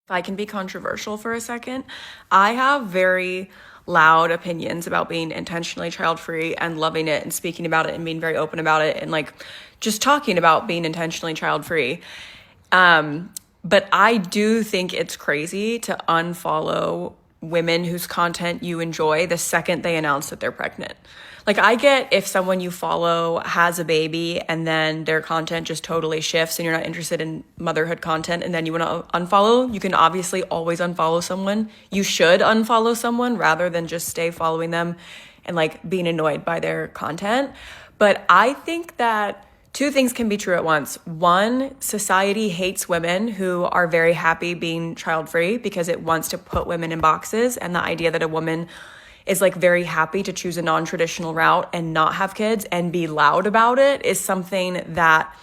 If I can be controversial for a second, I have very loud opinions about being intentionally child free and loving it and speaking about it and being very open about it and like just talking about being intentionally child free. But I do think it's crazy to unfollow women whose content you enjoy the second they announce that they're pregnant. Like, I get if someone you follow has a baby and then their content just totally shifts and you're not interested in motherhood content and then you want to unfollow, you can obviously always unfollow someone. You should unfollow someone rather than just stay following them and like being annoyed by their content. But I think that two things can be true at once. One, society hates women who are very happy being child-free because it wants to put women in boxes, and the idea that a woman is like very happy to choose a non-traditional route and not have kids and be loud about it is something that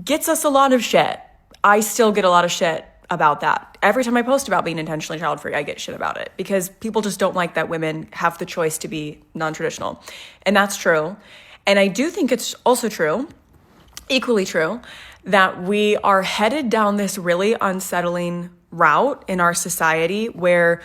gets us a lot of shit. I still get a lot of shit about that. Every time I post about being intentionally child-free, I get shit about it because people just don't like that women have the choice to be non-traditional. And that's true. And I do think it's also true, equally true, that we are headed down this really unsettling route in our society where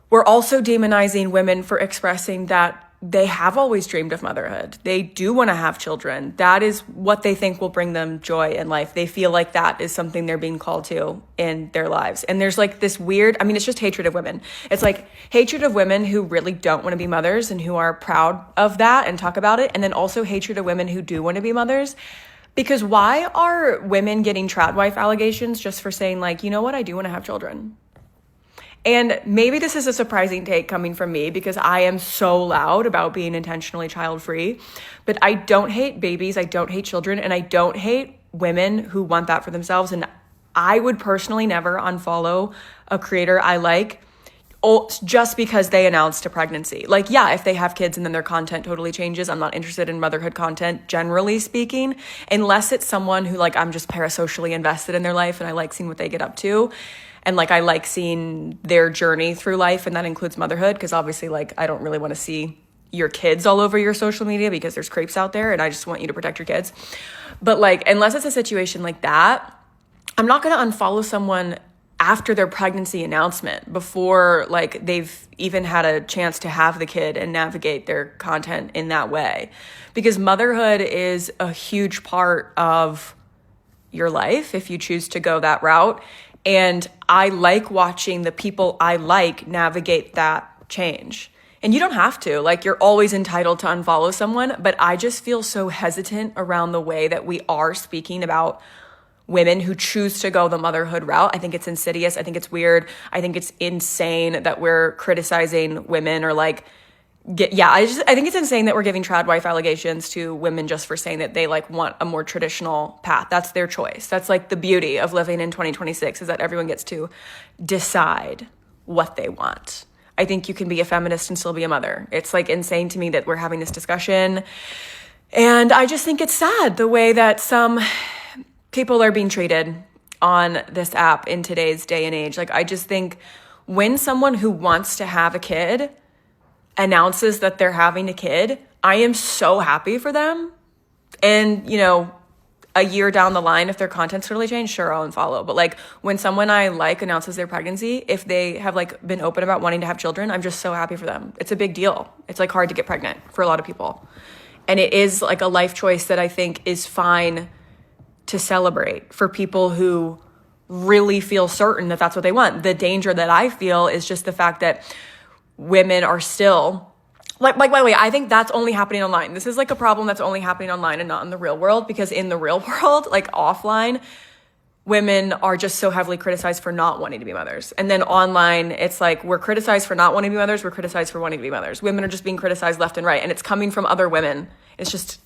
we're also demonizing women for expressing that they have always dreamed of motherhood. They do want to have children. That is what they think will bring them joy in life. They feel like that is something they're being called to in their lives. And there's like this weird, it's just hatred of women. It's like hatred of women who really don't want to be mothers and who are proud of that and talk about it. And then also hatred of women who do want to be mothers. Because why are women getting trad wife allegations just for saying like, you know what, I do want to have children? And maybe this is a surprising take coming from me because I am so loud about being intentionally child-free, but I don't hate babies, I don't hate children, and I don't hate women who want that for themselves. And I would personally never unfollow a creator I like just because they announced a pregnancy. Like, yeah, if they have kids and then their content totally changes, I'm not interested in motherhood content, generally speaking, unless it's someone who like I'm just parasocially invested in their life and I like seeing what they get up to. And like, I like seeing their journey through life, and that includes motherhood, because obviously like, I don't really want to see your kids all over your social media because there's creeps out there and I just want you to protect your kids. But like, unless it's a situation like that, I'm not going to unfollow someone after their pregnancy announcement before like they've even had a chance to have the kid and navigate their content in that way. Because motherhood is a huge part of your life if you choose to go that route. And I like watching the people I like navigate that change. And you don't have to, like, you're always entitled to unfollow someone, but I just feel so hesitant around the way that we are speaking about women who choose to go the motherhood route. I think it's insidious. I think it's weird. I think it's insane that we're criticizing women or like, I think it's insane that we're giving trad wife allegations to women just for saying that they like want a more traditional path. That's their choice. That's like the beauty of living in 2026 is that everyone gets to decide what they want. I think you can be a feminist and still be a mother. It's like insane to me that we're having this discussion. And I just think it's sad the way that some people are being treated on this app in today's day and age. Like, I just think when someone who wants to have a kid announces that they're having a kid, I am so happy for them. And, you know, a year down the line, if their content's really changed, sure, I'll unfollow. But like when someone I like announces their pregnancy, if they have like been open about wanting to have children, I'm just so happy for them. It's a big deal. It's like hard to get pregnant for a lot of people. And it is like a life choice that I think is fine to celebrate for people who really feel certain that that's what they want. The danger that I feel is just the fact that women are still like by the way, I think that's only happening online. This is like a problem that's only happening online and not in the real world, because in the real world, like offline, women are just so heavily criticized for not wanting to be mothers. And then online, it's like we're criticized for not wanting to be mothers, we're criticized for wanting to be mothers. Women are just being criticized left and right, and it's coming from other women. It's just